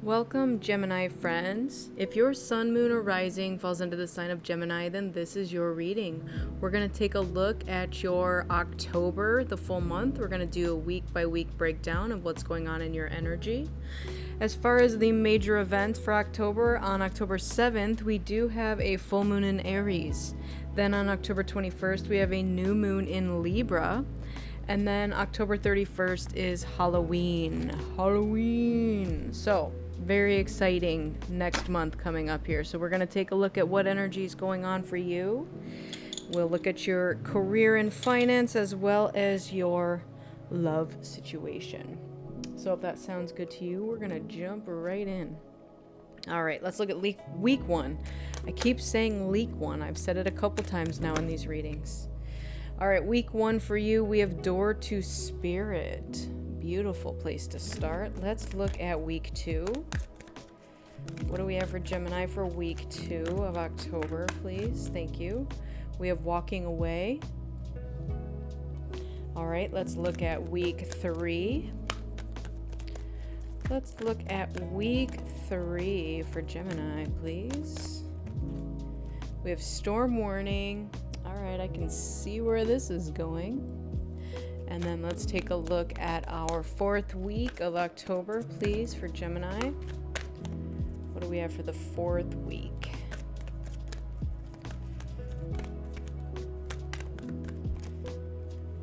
Welcome, Gemini friends. If your sun, moon, or rising falls into the sign of Gemini, then this is your reading. We're going to take a look at your October, the full month. We're going to do a week-by-week breakdown of what's going on in your energy. As far as the major events for October, on October 7th, we do have a full moon in Aries. Then on October 21st, we have a new moon in Libra. And then October 31st is Halloween. So, very exciting next month coming up here. So we're going to take a look at what energy is going on for you. We'll look at your career and finance as well as your love situation. So if that sounds good to you, we're going to jump right in. All right, let's look at week one. I keep saying week one. I've said it a couple times now in these readings. All right, week one for you, we have Door to Spirit. Beautiful place to start. Let's look at week two. What do we have for Gemini for week 2 of October, please? Thank you. We have Walking Away. All right, let's look at week 3. Let's look at week 3 for Gemini, please. We have Storm Warning. All right, I can see where this is going. And then let's take a look at our 4th week of October, please, for Gemini. What do we have for the 4th week?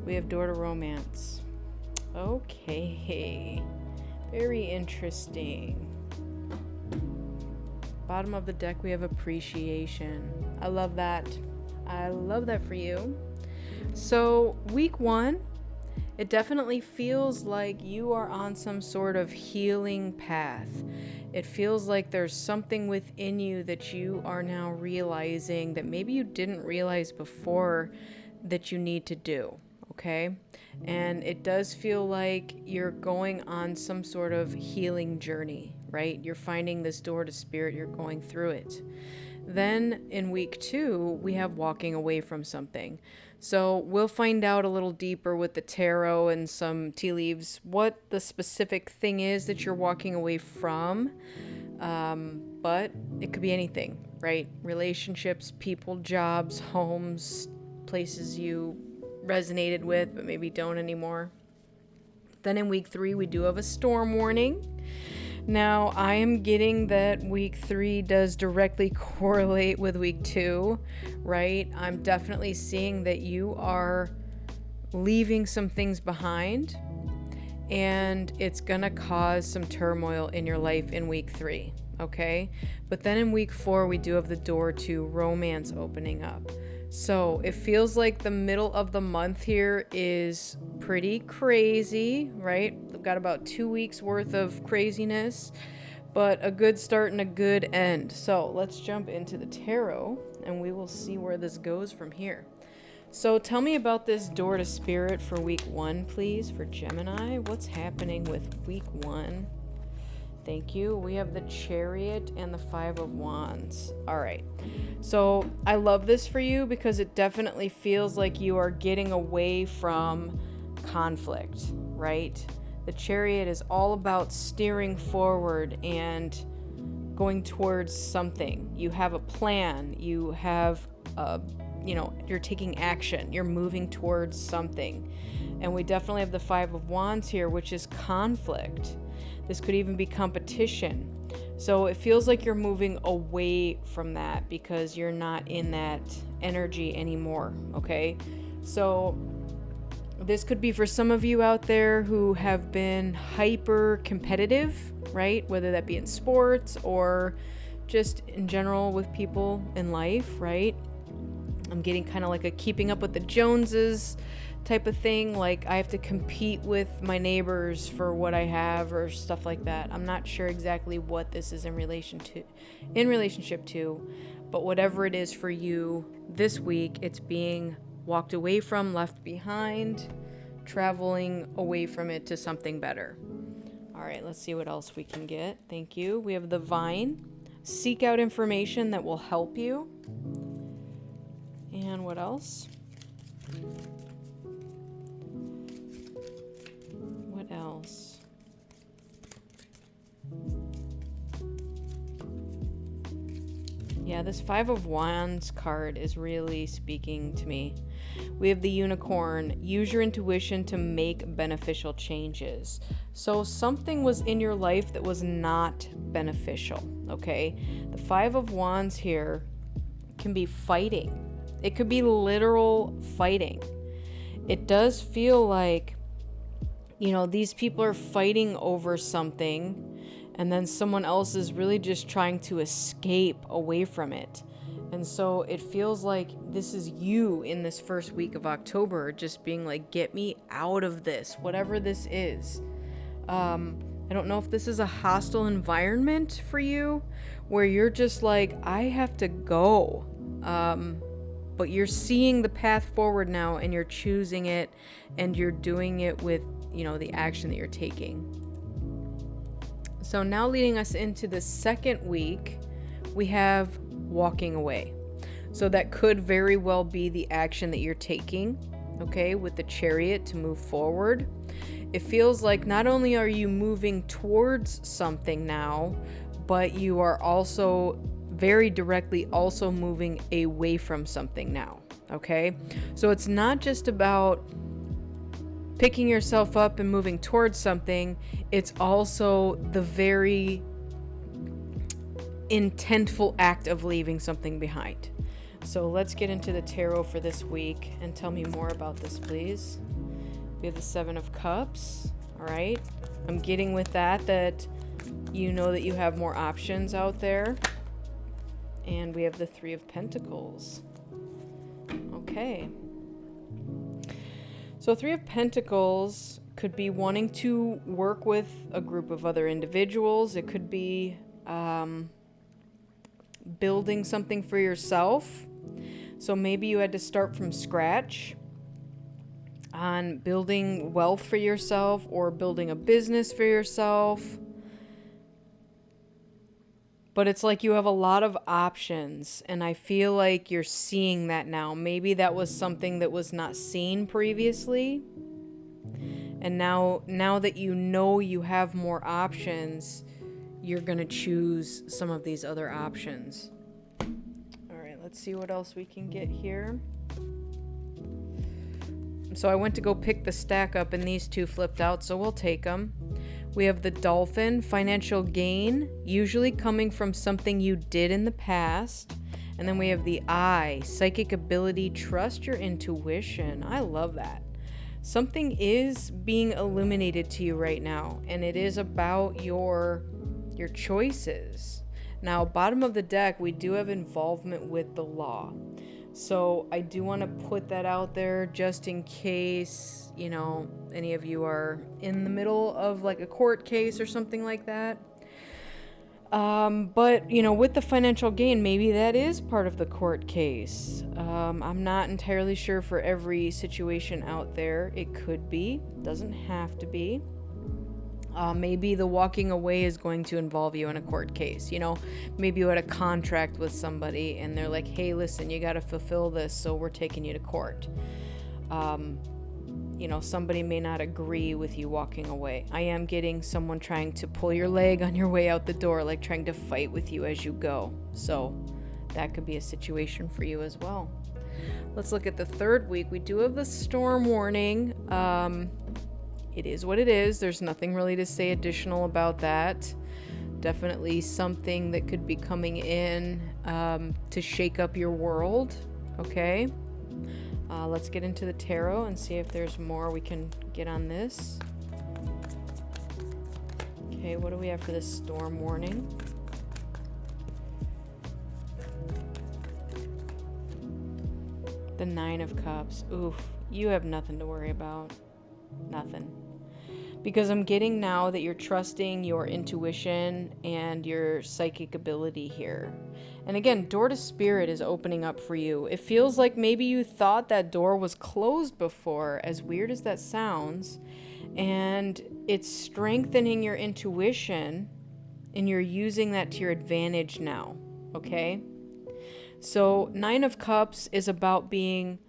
We have Door to Romance. Okay, very interesting. Bottom of the deck, we have Appreciation. I love that. I love that for you. So week 1, it definitely feels like you are on some sort of healing path. It feels like there's something within you that you are now realizing that maybe you didn't realize before that you need to do, okay? And it does feel like you're going on some sort of healing journey, right? You're finding this door to spirit, you're going through it. Then in week 2, we have Walking Away from something. So we'll find out a little deeper with the tarot and some tea leaves what the specific thing is that you're walking away from. But it could be anything, right? Relationships, people, jobs, homes, places you resonated with but maybe don't anymore. Then in week 3, we do have a Storm Warning. Now, I am getting that week 3 does directly correlate with week 2, right? I'm definitely seeing that you are leaving some things behind, and it's gonna cause some turmoil in your life in week 3, okay? But then in week 4, we do have the door to romance opening up. So it feels like the middle of the month here is pretty crazy, right? We've got about 2 weeks worth of craziness, but a good start and a good end. So let's jump into the tarot and we will see where this goes from here. So tell me about this door to spirit for week 1, please, for Gemini. What's happening with week 1? Thank you. We have the Chariot and the 5 of Wands. All right. So I love this for you because it definitely feels like you are getting away from conflict, right? The Chariot is all about steering forward and going towards something. You have a plan. You have you're taking action. You're moving towards something. And we definitely have the 5 of Wands here, which is conflict. This could even be competition. So it feels like you're moving away from that because you're not in that energy anymore, okay? So this could be for some of you out there who have been hyper competitive, right? Whether that be in sports or just in general with people in life, right? I'm getting kind of like a keeping up with the Joneses type of thing, like I have to compete with my neighbors for what I have or stuff like that. I'm not sure exactly what this is in relationship to, but whatever it is for you this week, it's being walked away from, left behind, traveling away from it to something better. All right, let's see what else we can get. Thank you. We have the Vine. Seek out information that will help you. And what else? What else? Yeah, this Five of Wands card is really speaking to me. We have the Unicorn. Use your intuition to make beneficial changes. So something was in your life that was not beneficial, okay? The Five of Wands here can be fighting. It could be literal fighting. It does feel like, these people are fighting over something, and then someone else is really just trying to escape away from it. And so it feels like this is you in this first week of October, just being like, get me out of this, whatever this is. I don't know if this is a hostile environment for you, where you're just like, I have to go. But you're seeing the path forward now, and you're choosing it, and you're doing it with, the action that you're taking. So now leading us into the second week, we have walking away. So that could very well be the action that you're taking, okay, with the Chariot to move forward. It feels like not only are you moving towards something now, but you are also very directly also moving away from something now, okay? So it's not just about picking yourself up and moving towards something, it's also the very intentful act of leaving something behind. So let's get into the tarot for this week and tell me more about this, please. We have the Seven of Cups. All right. I'm getting with that you know that you have more options out there. And we have the Three of Pentacles. Okay. So Three of Pentacles could be wanting to work with a group of other individuals. It could be building something for yourself. So maybe you had to start from scratch on building wealth for yourself or building a business for yourself. But it's like you have a lot of options, and I feel like you're seeing that now. Maybe that was something that was not seen previously. And now that you know you have more options, you're going to choose some of these other options. All right, let's see what else we can get here. So I went to go pick the stack up, and these two flipped out, so we'll take them. We have the Dolphin, financial gain, usually coming from something you did in the past. And then we have the Eye, psychic ability, trust your intuition. I love that. Something is being illuminated to you right now, and it is about your choices. Now, bottom of the deck, we do have involvement with the law. So I do want to put that out there just in case, any of you are in the middle of like a court case or something like that. But, with the financial gain, maybe that is part of the court case. I'm not entirely sure for every situation out there. It could be, doesn't have to be. Maybe the walking away is going to involve you in a court case. Maybe you had a contract with somebody and they're like, hey, listen, you got to fulfill this, so we're taking you to court. Somebody may not agree with you walking away. I am getting someone trying to pull your leg on your way out the door, like trying to fight with you as you go. So that could be a situation for you as well. Let's look at the third week. We do have the storm warning. It is what it is. There's nothing really to say additional about that. Definitely something that could be coming in to shake up your world. Okay. Let's get into the tarot and see if there's more we can get on this. Okay, what do we have for this storm warning? The Nine of Cups. Oof, you have nothing to worry about. Nothing. Because I'm getting now that you're trusting your intuition and your psychic ability here. And again, door to spirit is opening up for you. It feels like maybe you thought that door was closed before, as weird as that sounds. And it's strengthening your intuition, and you're using that to your advantage now. Okay? So, Nine of Cups is about being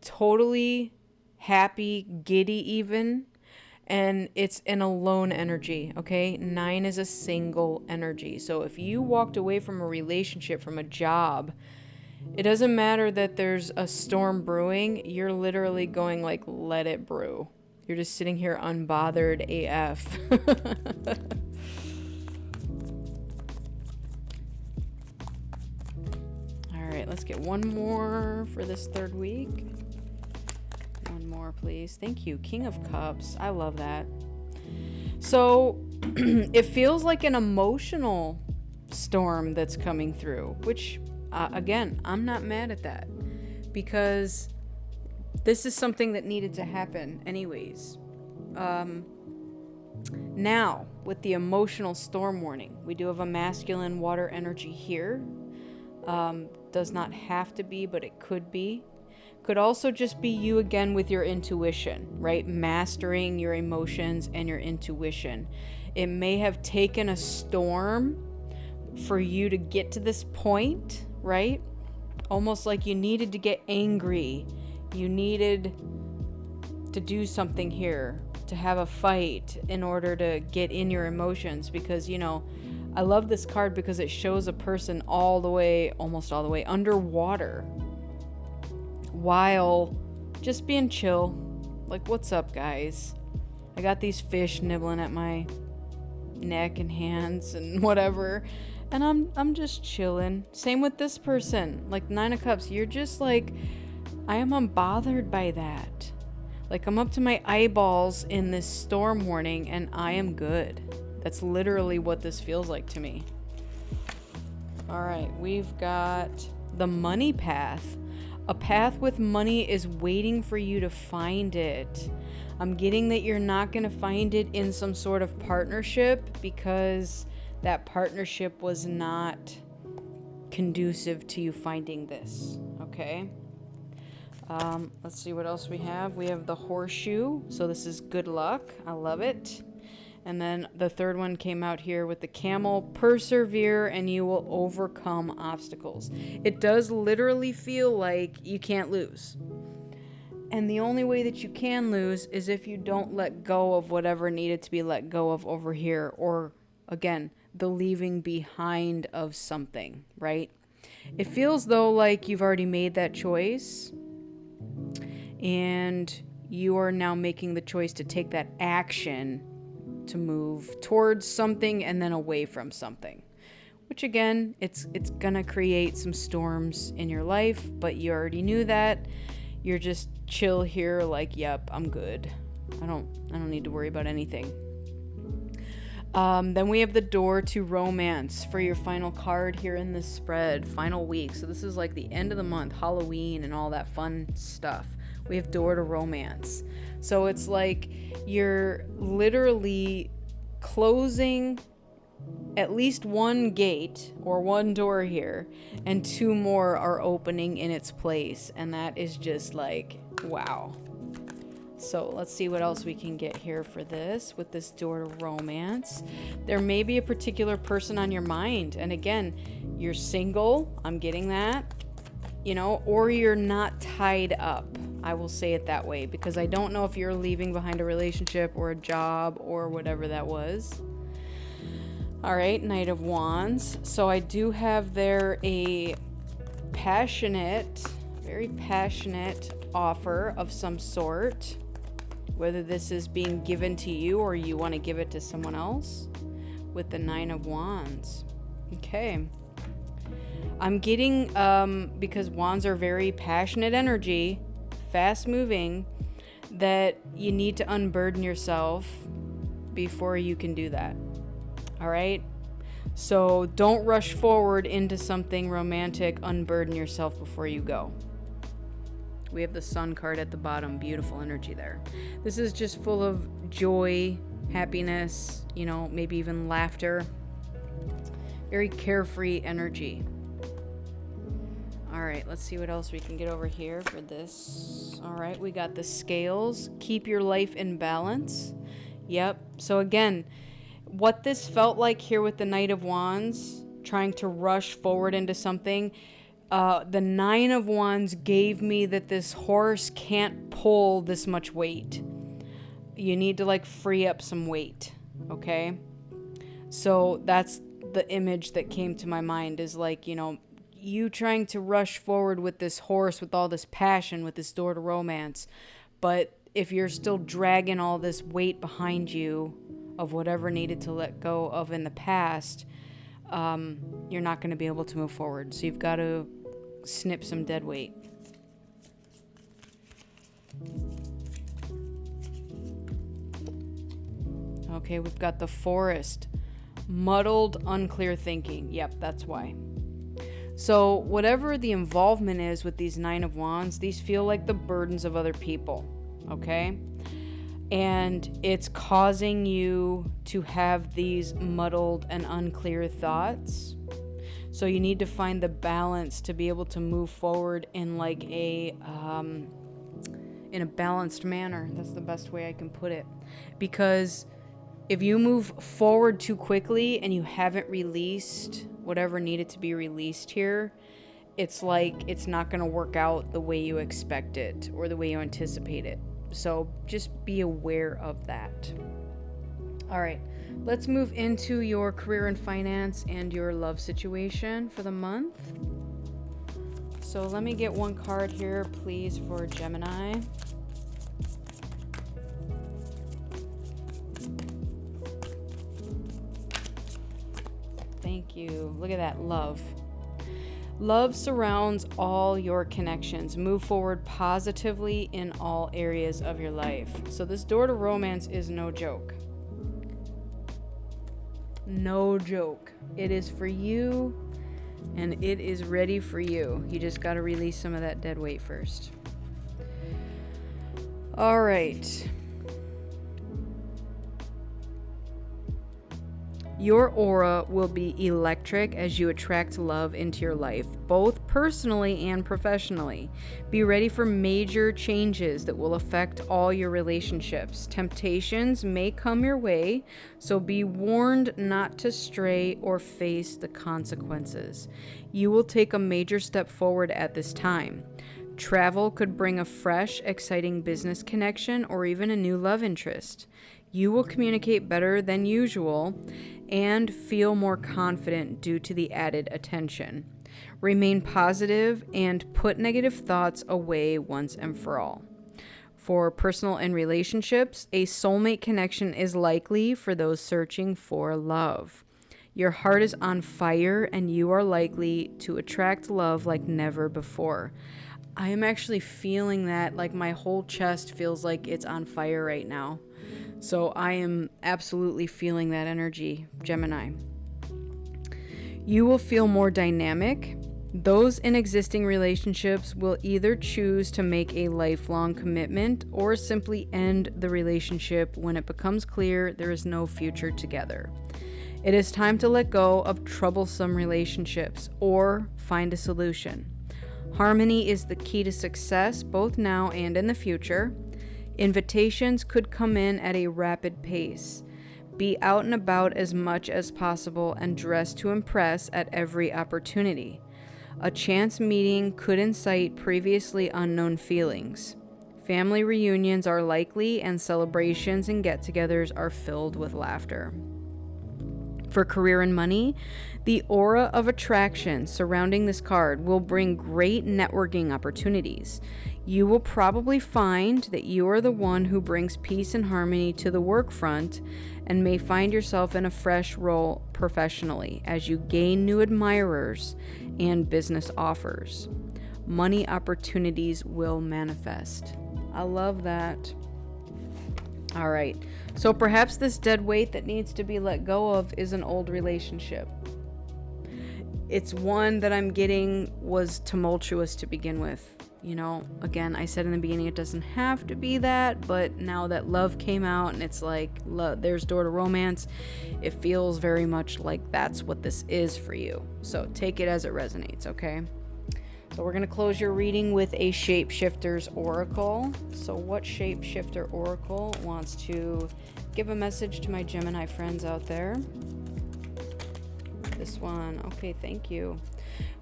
totally happy, giddy even, And it's an alone energy, okay? 9 is a single energy. So if you walked away from a relationship, from a job, it doesn't matter that there's a storm brewing. You're literally going like, let it brew. You're just sitting here unbothered AF. All right, let's get one more for this third week. One more, please. Thank you. King of Cups. I love that. So it feels like an emotional storm that's coming through, which, again, I'm not mad at that because this is something that needed to happen anyways. Now, with the emotional storm warning, we do have a masculine water energy here. Does not have to be, but it could be. Could also just be you again with your intuition, right? Mastering your emotions and your intuition. It may have taken a storm for you to get to this point, right? Almost like you needed to get angry. You needed to do something here, to have a fight in order to get in your emotions. Because, you know, I love this card because it shows a person almost all the way underwater, while just being chill. Like, what's up, guys? I got these fish nibbling at my neck and hands and whatever, and I'm just chilling. Same with this person, like 9 of Cups. You're just like, I am unbothered by that. Like, I'm up to my eyeballs in this storm warning and I am good. That's literally what this feels like to me. All right, we've got the money path. A path with money is waiting for you to find it. I'm getting that you're not going to find it in some sort of partnership because that partnership was not conducive to you finding this, okay? Let's see what else we have. We have the horseshoe, so this is good luck. I love it. And then the third one came out here with the camel. Persevere and you will overcome obstacles. It does literally feel like you can't lose. And the only way that you can lose is if you don't let go of whatever needed to be let go of over here. Or, again, the leaving behind of something, right? It feels though like you've already made that choice. And you are now making the choice to take that action to move towards something and then away from something, which again, it's gonna create some storms in your life, but you already knew that. You're just chill here, like, yep, I'm good. I don't need to worry about anything. Then we have the door to romance for your final card here in this spread, final week. So this is like the end of the month, Halloween and all that fun stuff. We have door to romance. So it's like you're literally closing at least one gate or one door here, and 2 more are opening in its place. And that is just like, wow. So let's see what else we can get here for this with this door to romance. There may be a particular person on your mind. And again, you're single. I'm getting that, you know, or you're not tied up. I will say it that way because I don't know if you're leaving behind a relationship or a job or whatever that was. All right, Knight of Wands. So I do have there a passionate, very passionate offer of some sort. Whether this is being given to you or you want to give it to someone else with the 9 of Wands. Okay. I'm getting, because wands are very passionate energy, fast moving, that you need to unburden yourself before you can do that. All right? So don't rush forward into something romantic. Unburden yourself before you go. We have the Sun card at the bottom. Beautiful energy there. This is just full of joy, happiness, you know, maybe even laughter. Very carefree energy. All right, let's see what else we can get over here for this. All right, we got the Scales. Keep your life in balance. Yep. So again, what this felt like here with the Knight of Wands, trying to rush forward into something, the 9 of Wands gave me that this horse can't pull this much weight. you need to like free up some weight, okay? So that's the image that came to my mind, is like, you know, you trying to rush forward with this horse, with all this passion, with this door to romance. But if you're still dragging all this weight behind you of whatever needed to let go of in the past, you're not going to be able to move forward. So you've got to snip some dead weight. Okay, we've got the Forest. Muddled, unclear thinking. Yep, that's why. So whatever the involvement is with these Nine of Wands, these feel like the burdens of other people, okay? And it's causing you to have these muddled and unclear thoughts. So you need to find the balance to be able to move forward in like in a balanced manner. That's the best way I can put it. Because if you move forward too quickly and you haven't released whatever needed to be released here, it's like it's not going to work out the way you expect it or the way you anticipate it. So just be aware of that. All right, let's move into your career and finance and your love situation for the month. So let me get one card here, please, for Gemini. Thank you. Look at that, love. Love surrounds all your connections. Move forward positively in all areas of your life. So this door to romance is no joke. No joke. It is for you, and it is ready for you. You just got to release some of that dead weight first. All right. Your aura will be electric as you attract love into your life, both personally and professionally. Be ready for major changes that will affect all your relationships. Temptations may come your way, so be warned not to stray or face the consequences. You will take a major step forward at this time. Travel could bring a fresh, exciting business connection or even a new love interest. You will communicate better than usual and feel more confident due to the added attention. Remain positive and put negative thoughts away once and for all. For personal and relationships, a soulmate connection is likely for those searching for love. Your heart is on fire and you are likely to attract love like never before. I am actually feeling that, like my whole chest feels like it's on fire right now. So I am absolutely feeling that energy, Gemini. You will feel more dynamic. Those in existing relationships will either choose to make a lifelong commitment or simply end the relationship when it becomes clear there is no future together. It is time to let go of troublesome relationships or find a solution. Harmony is the key to success both now and in the future. Invitations could come in at a rapid pace. Be out and about as much as possible and dress to impress at every opportunity. A chance meeting could incite previously unknown feelings. Family reunions are likely and celebrations and get-togethers are filled with laughter. For career and money, the aura of attraction surrounding this card will bring great networking opportunities. You will probably find that you are the one who brings peace and harmony to the work front and may find yourself in a fresh role professionally as you gain new admirers and business offers. Money opportunities will manifest. I love that. All right. So perhaps this dead weight that needs to be let go of is an old relationship. It's one that I'm getting was tumultuous to begin with. You know, again, I said in the beginning it doesn't have to be that, but now that love came out and it's like, there's door to romance, it feels very much like that's what this is for you. So take it as it resonates, okay? So we're going to close your reading with a shapeshifter's oracle. So what shapeshifter oracle wants to give a message to my Gemini friends out there? This one. Okay, thank you.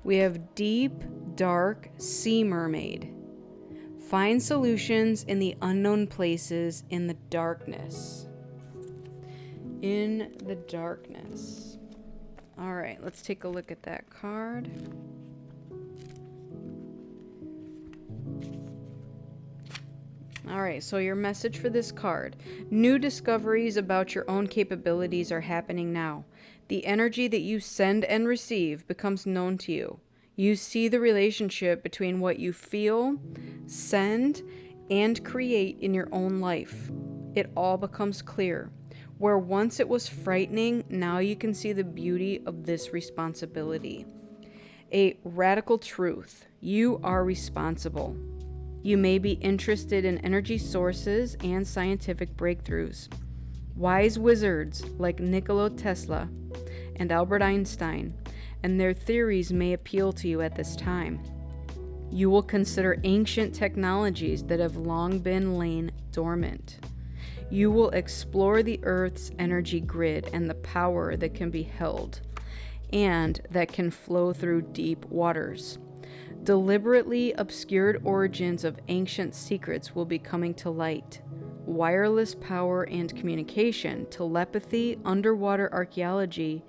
We have deep, dark sea mermaid. Find solutions in the unknown places in the darkness. In the darkness. All right, let's take a look at that card. All right, so your message for this card. New discoveries about your own capabilities are happening now. The energy that you send and receive becomes known to you. You see the relationship between what you feel, send, and create in your own life. It all becomes clear. Where once it was frightening, now you can see the beauty of this responsibility. A radical truth. You are responsible. You may be interested in energy sources and scientific breakthroughs. Wise wizards like Nikola Tesla and Albert Einstein and their theories may appeal to you at this time. You will consider ancient technologies that have long been lain dormant. You will explore the Earth's energy grid and the power that can be held and that can flow through deep waters. Deliberately obscured origins of ancient secrets will be coming to light. Wireless power and communication, telepathy, underwater archaeology,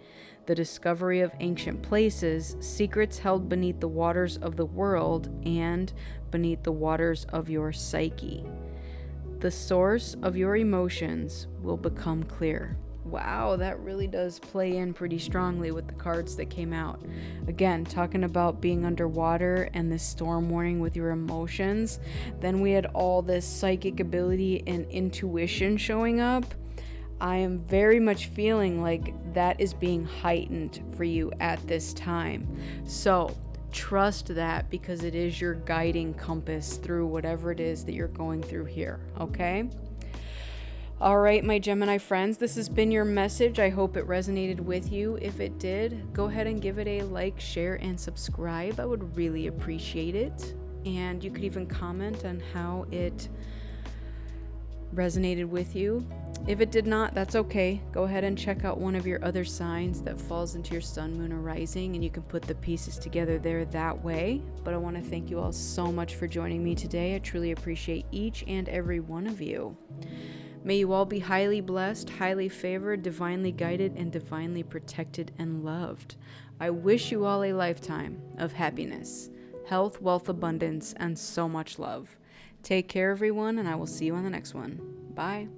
the discovery of ancient places, secrets held beneath the waters of the world and beneath the waters of your psyche. The source of your emotions will become clear. Wow, that really does play in pretty strongly with the cards that came out. Again, talking about being underwater and this storm warning with your emotions. Then we had all this psychic ability and intuition showing up. I am very much feeling like that is being heightened for you at this time. So trust that, because it is your guiding compass through whatever it is that you're going through here, okay? All right, my Gemini friends, this has been your message. I hope it resonated with you. If it did, go ahead and give it a like, share, and subscribe. I would really appreciate it. And you could even comment on how it resonated with you. If it did not, that's okay. Go ahead and check out one of your other signs that falls into your sun, moon, or rising, and you can put the pieces together there that way. But I want to thank you all so much for joining me today. I truly appreciate each and every one of you. May you all be highly blessed, highly favored, divinely guided, and divinely protected and loved. I wish you all a lifetime of happiness, health, wealth, abundance, and so much love. Take care, everyone, and I will see you on the next one. Bye.